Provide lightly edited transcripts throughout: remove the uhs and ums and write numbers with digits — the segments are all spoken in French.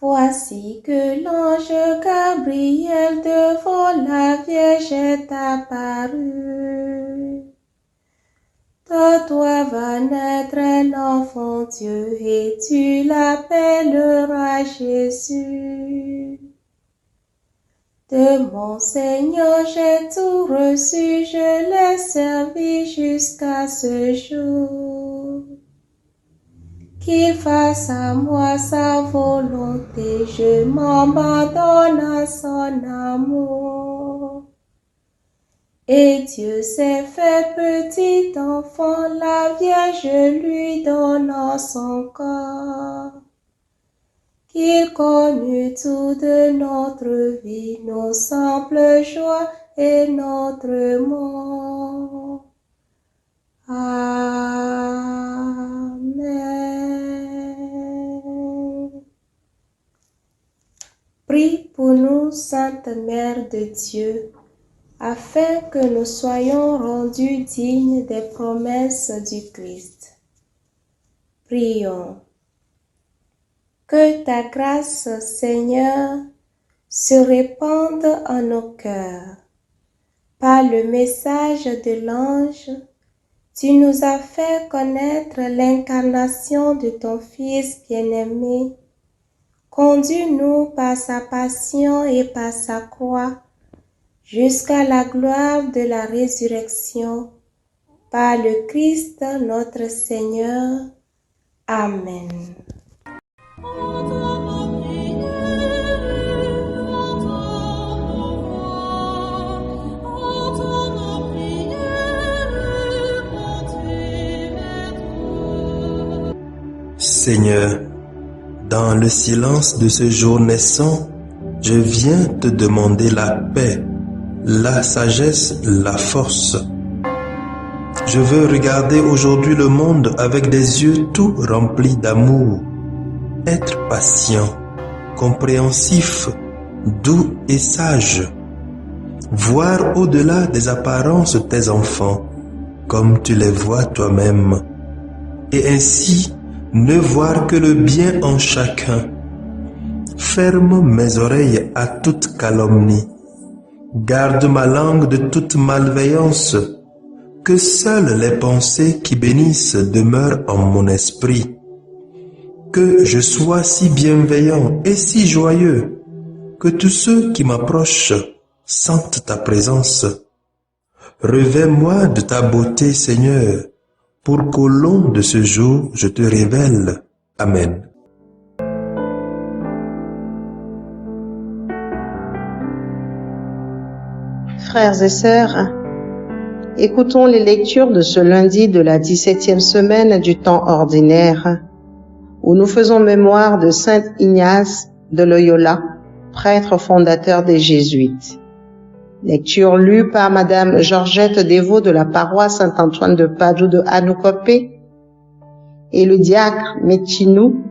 Voici que l'ange Gabriel devant la Vierge est apparu. De toi va naître un enfant Dieu et tu l'appelleras Jésus. De mon Seigneur j'ai tout reçu, je l'ai servi jusqu'à ce jour. Qu'il fasse à moi sa volonté, je m'abandonne à son amour. Et Dieu s'est fait petit enfant, la Vierge lui donnant son corps. Qu'il connût tout de notre vie, nos simples joies et notre mort. Amen. Prie pour nous, Sainte Mère de Dieu, afin que nous soyons rendus dignes des promesses du Christ. Prions. Que ta grâce, Seigneur, se répande en nos cœurs. Par le message de l'ange, tu nous as fait connaître l'incarnation de ton Fils bien-aimé. Conduis-nous par sa passion et par sa croix, jusqu'à la gloire de la résurrection, par le Christ notre Seigneur. Amen. Seigneur, dans le silence de ce jour naissant, je viens te demander la paix, la sagesse, la force. Je veux regarder aujourd'hui le monde avec des yeux tout remplis d'amour, être patient, compréhensif, doux et sage, voir au-delà des apparences tes enfants, comme tu les vois toi-même, et ainsi ne voir que le bien en chacun. Ferme mes oreilles à toute calomnie. Garde ma langue de toute malveillance. Que seules les pensées qui bénissent demeurent en mon esprit. Que je sois si bienveillant et si joyeux, que tous ceux qui m'approchent sentent ta présence. Revêts-moi de ta beauté, Seigneur, pour qu'au long de ce jour, je te révèle. Amen. Frères et sœurs, écoutons les lectures de ce lundi de la 17e semaine du temps ordinaire, où nous faisons mémoire de Saint Ignace de Loyola, prêtre fondateur des Jésuites. Lecture lue par Madame Georgette Dévaux de la paroisse Saint-Antoine de Padoue de Anoukopé et le diacre Métinou,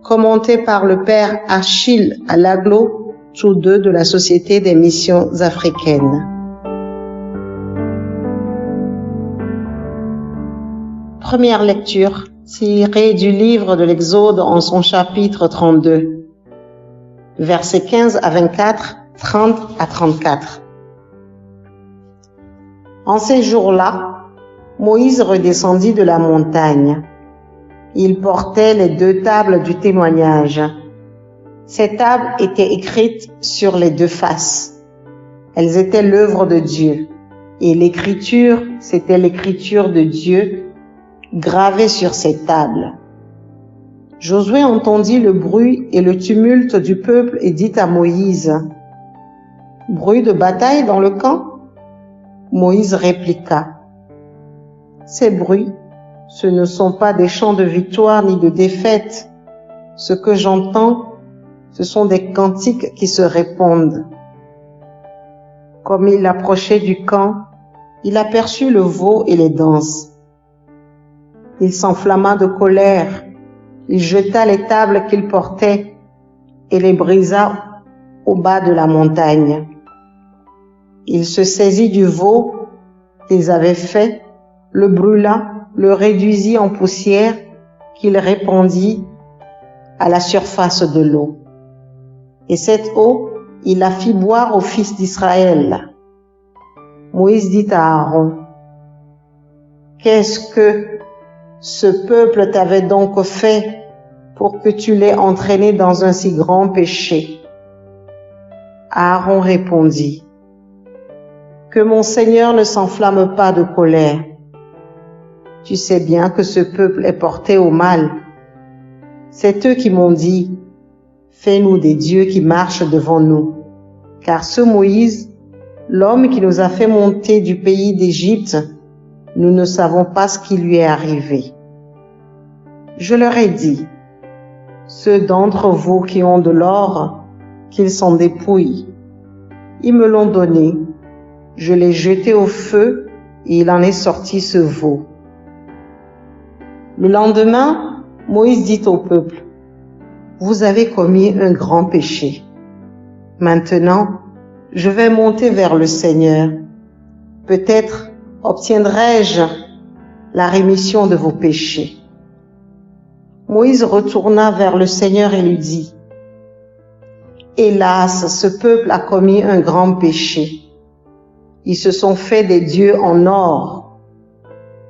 commentée par le père Achille Alaglo, tous deux de la Société des missions africaines. Première lecture tirée du livre de l'Exode en son chapitre 32, versets 15 à 24, 30 à 34. En ces jours-là, Moïse redescendit de la montagne. Il portait les 2 tables du témoignage. Ces tables étaient écrites sur les 2 faces. Elles étaient l'œuvre de Dieu. Et l'écriture, c'était l'écriture de Dieu gravée sur ces tables. Josué entendit le bruit et le tumulte du peuple et dit à Moïse, « Bruit de bataille dans le camp ?» Moïse répliqua, « Ces bruits, ce ne sont pas des chants de victoire ni de défaite. Ce que j'entends, ce sont des cantiques qui se répondent. Comme il approchait du camp, il aperçut le veau et les danses. Il s'enflamma de colère. Il jeta les tables qu'il portait et les brisa au bas de la montagne. Il se saisit du veau qu'ils avaient fait, le brûla, le réduisit en poussière qu'il répandit à la surface de l'eau. Et cette eau, il la fit boire aux fils d'Israël. Moïse dit à Aaron, « Qu'est-ce que ce peuple t'avait donc fait pour que tu l'aies entraîné dans un si grand péché? » Aaron répondit, « Que mon Seigneur ne s'enflamme pas de colère. Tu sais bien que ce peuple est porté au mal. C'est eux qui m'ont dit, « Fais-nous des dieux qui marchent devant nous. » Car ce Moïse, l'homme qui nous a fait monter du pays d'Égypte, nous ne savons pas ce qui lui est arrivé. Je leur ai dit, ceux d'entre vous qui ont de l'or, qu'ils s'en dépouillent. Ils me l'ont donné, je l'ai jeté au feu et il en est sorti ce veau. Le lendemain, Moïse dit au peuple, vous avez commis un grand péché. Maintenant, je vais monter vers le Seigneur. Peut-être obtiendrai-je la rémission de vos péchés. Moïse retourna vers le Seigneur et lui dit, hélas, ce peuple a commis un grand péché. Ils se sont fait des dieux en or.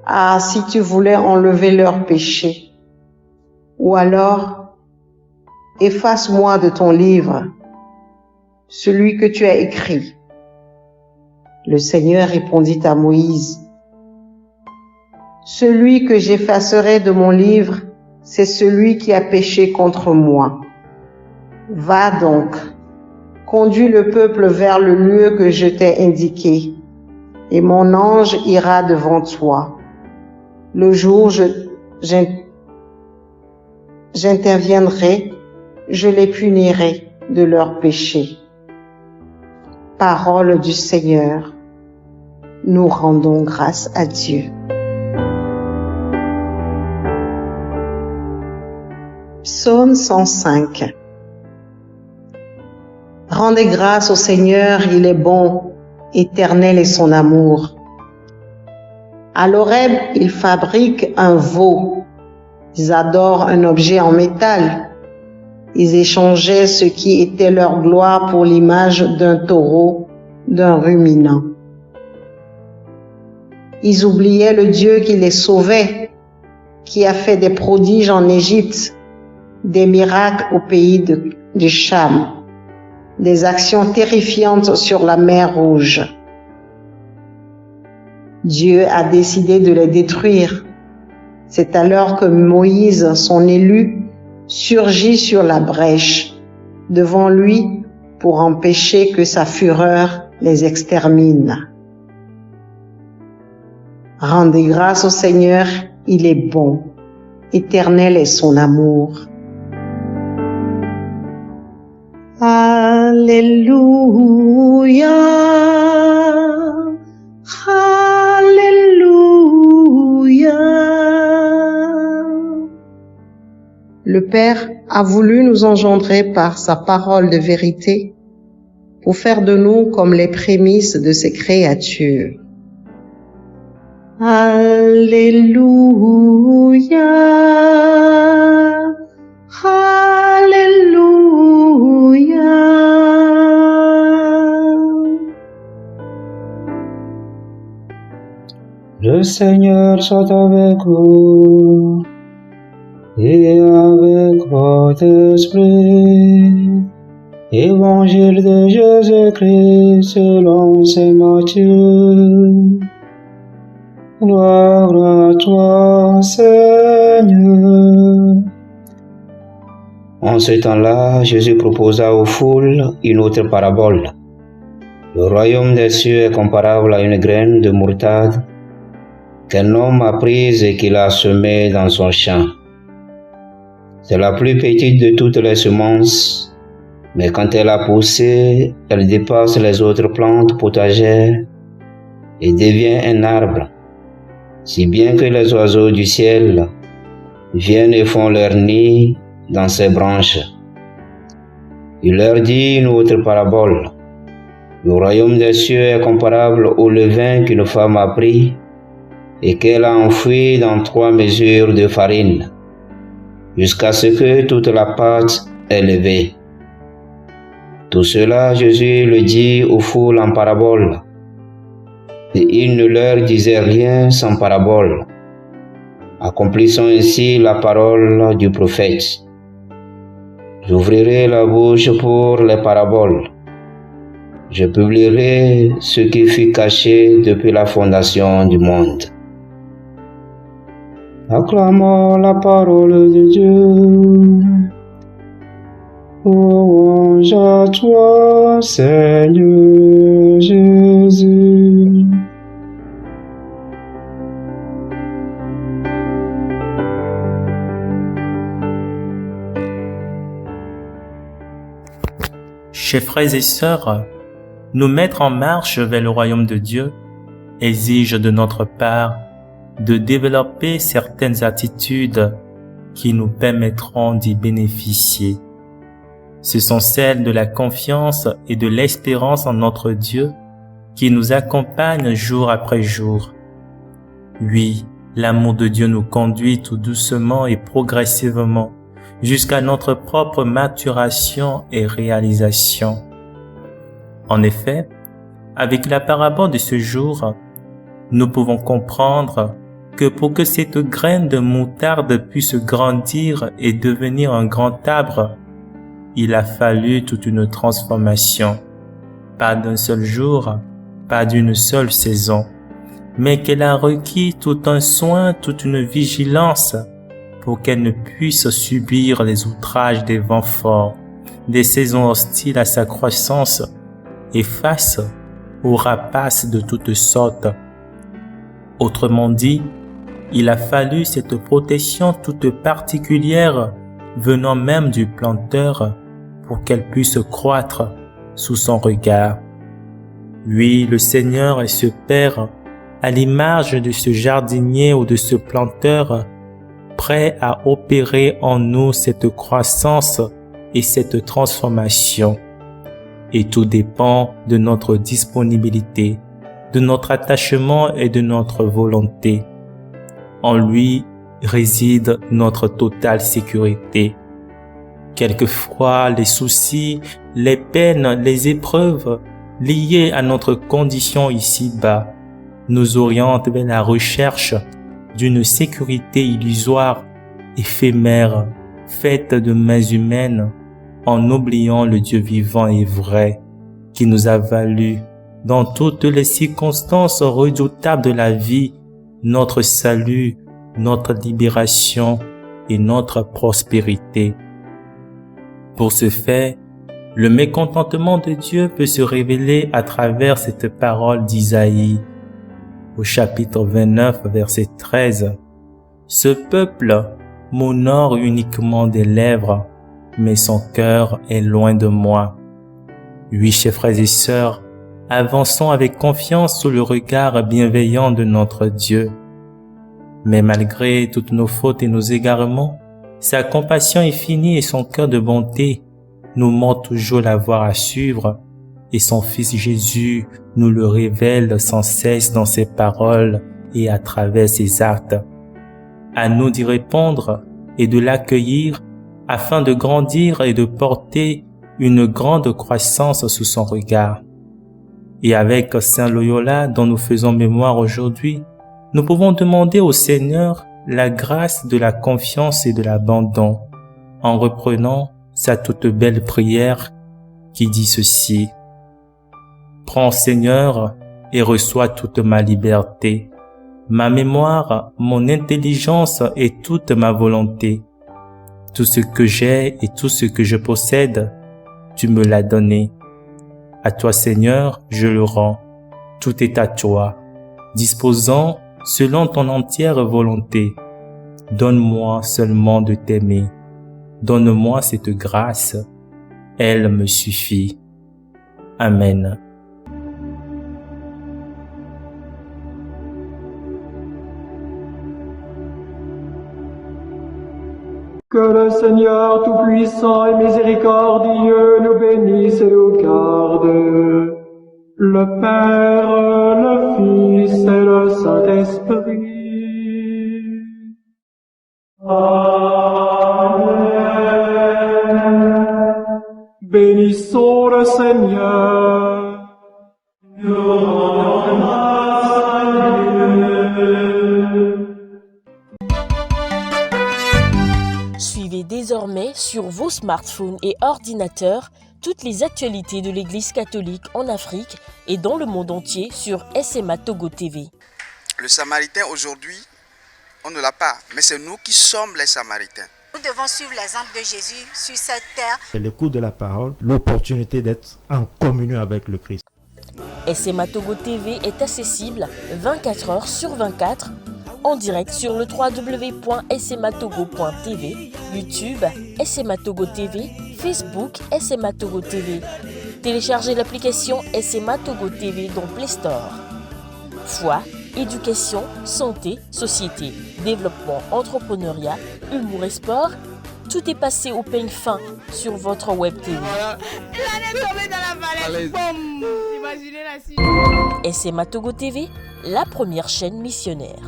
Ah, si tu voulais enlever leurs péchés. Ou alors, efface-moi de ton livre, celui que tu as écrit. Le Seigneur répondit à Moïse, celui que j'effacerai de mon livre, c'est celui qui a péché contre moi. Va donc, conduis le peuple vers le lieu que je t'ai indiqué, et mon ange ira devant toi. Le jour où j'interviendrai, je les punirai de leurs péchés. Parole du Seigneur. Nous rendons grâce à Dieu. Psaume 105. Rendez grâce au Seigneur, il est bon, éternel est son amour. À l'Horeb, ils fabriquent un veau. Ils adorent un objet en métal. Ils échangeaient ce qui était leur gloire pour l'image d'un taureau, d'un ruminant. Ils oubliaient le Dieu qui les sauvait, qui a fait des prodiges en Égypte, des miracles au pays du Cham, des actions terrifiantes sur la mer Rouge. Dieu a décidé de les détruire. C'est alors que Moïse, son élu, surgit sur la brèche devant lui pour empêcher que sa fureur les extermine. Rendez grâce au Seigneur, il est bon, éternel est son amour. Alléluia, Alléluia. Le Père a voulu nous engendrer par sa parole de vérité pour faire de nous comme les prémices de ses créatures. Alléluia, Alléluia. Le Seigneur soit avec vous et avec votre esprit. Évangile de Jésus-Christ selon saint Matthieu. Gloire à toi, Seigneur. En ce temps-là, Jésus proposa aux foules une autre parabole. Le royaume des cieux est comparable à une graine de moutarde qu'un homme a prise et qu'il a semée dans son champ. C'est la plus petite de toutes les semences, Mais quand elle a poussé, elle dépasse les autres plantes potagères et devient un arbre, si bien que les oiseaux du ciel viennent et font leur nid dans ses branches. Il leur dit une autre parabole. Le royaume des cieux est comparable au levain qu'une femme a pris et qu'elle a enfoui dans 3 mesures de farine, jusqu'à ce que toute la pâte est levée. Tout cela, Jésus le dit aux foules en parabole, et il ne leur disait rien sans parabole, accomplissant ainsi la parole du prophète. J'ouvrirai la bouche pour les paraboles. Je publierai ce qui fut caché depuis la fondation du monde. Acclamons la parole de Dieu. Louange à toi, Seigneur Jésus. Chers frères et sœurs, nous mettre en marche vers le royaume de Dieu exige de notre part de développer certaines attitudes qui nous permettront d'y bénéficier. Ce sont celles de la confiance et de l'espérance en notre Dieu qui nous accompagnent jour après jour. Oui, l'amour de Dieu nous conduit tout doucement et progressivement jusqu'à notre propre maturation et réalisation. En effet, avec la parabole de ce jour, nous pouvons comprendre que pour que cette graine de moutarde puisse grandir et devenir un grand arbre, il a fallu toute une transformation, pas d'un seul jour, pas d'une seule saison, mais qu'elle a requis tout un soin, toute une vigilance pour qu'elle ne puisse subir les outrages des vents forts, des saisons hostiles à sa croissance et face aux rapaces de toutes sortes. Autrement dit, il a fallu cette protection toute particulière venant même du planteur pour qu'elle puisse croître sous son regard. Oui, le Seigneur est ce Père à l'image de ce jardinier ou de ce planteur, prêt à opérer en nous cette croissance et cette transformation. Et tout dépend de notre disponibilité, de notre attachement et de notre volonté. En lui réside notre totale sécurité. Quelquefois, les soucis, les peines, les épreuves liées à notre condition ici-bas nous orientent vers la recherche d'une sécurité illusoire, éphémère, faite de mains humaines, en oubliant le Dieu vivant et vrai qui nous a valu, dans toutes les circonstances redoutables de la vie, notre salut, notre libération et notre prospérité. Pour ce faire, le mécontentement de Dieu peut se révéler à travers cette parole d'Isaïe. Au chapitre 29, verset 13, « Ce peuple m'honore uniquement des lèvres, mais son cœur est loin de moi. » Oui, chers frères et sœurs, avançons avec confiance sous le regard bienveillant de notre Dieu. Mais malgré toutes nos fautes et nos égarements, sa compassion infinie et son cœur de bonté nous montrent toujours la voie à suivre, et son Fils Jésus nous le révèle sans cesse dans ses paroles et à travers ses actes. À nous d'y répondre et de l'accueillir afin de grandir et de porter une grande croissance sous son regard. Et avec Saint Loyola dont nous faisons mémoire aujourd'hui, nous pouvons demander au Seigneur la grâce de la confiance et de l'abandon en reprenant sa toute belle prière qui dit ceci. Prends, Seigneur, et reçois toute ma liberté, ma mémoire, mon intelligence et toute ma volonté. Tout ce que j'ai et tout ce que je possède, tu me l'as donné. À toi, Seigneur, je le rends. Tout est à toi, disposant selon ton entière volonté. Donne-moi seulement de t'aimer. Donne-moi cette grâce. elle me suffit. Amen. Que le Seigneur Tout-Puissant et Miséricordieux nous bénisse et nous garde, le Père, le Fils et le Saint-Esprit. Amen. Bénissons le Seigneur. Nous rendons grâce à Dieu. Suivez désormais sur vos smartphones et ordinateurs toutes les actualités de l'Église catholique en Afrique et dans le monde entier sur SMA Togo TV. Le Samaritain aujourd'hui, on ne l'a pas, mais c'est nous qui sommes les Samaritains. Nous devons suivre l'exemple de Jésus sur cette terre. C'est l'écoute de la parole, l'opportunité d'être en communion avec le Christ. SMA Togo TV est accessible 24 heures sur 24 en direct sur le www.smatogo.tv, YouTube SMA Togo TV, Facebook SMA Togo TV. Téléchargez l'application SMA Togo TV dans Play Store. Foi, éducation, santé, société, développement, entrepreneuriat, humour et sport, tout est passé au peigne fin sur votre web TV. Il allait tomber dans la vallée. Boum. Imaginez la suite. SMA Togo TV, la première chaîne missionnaire.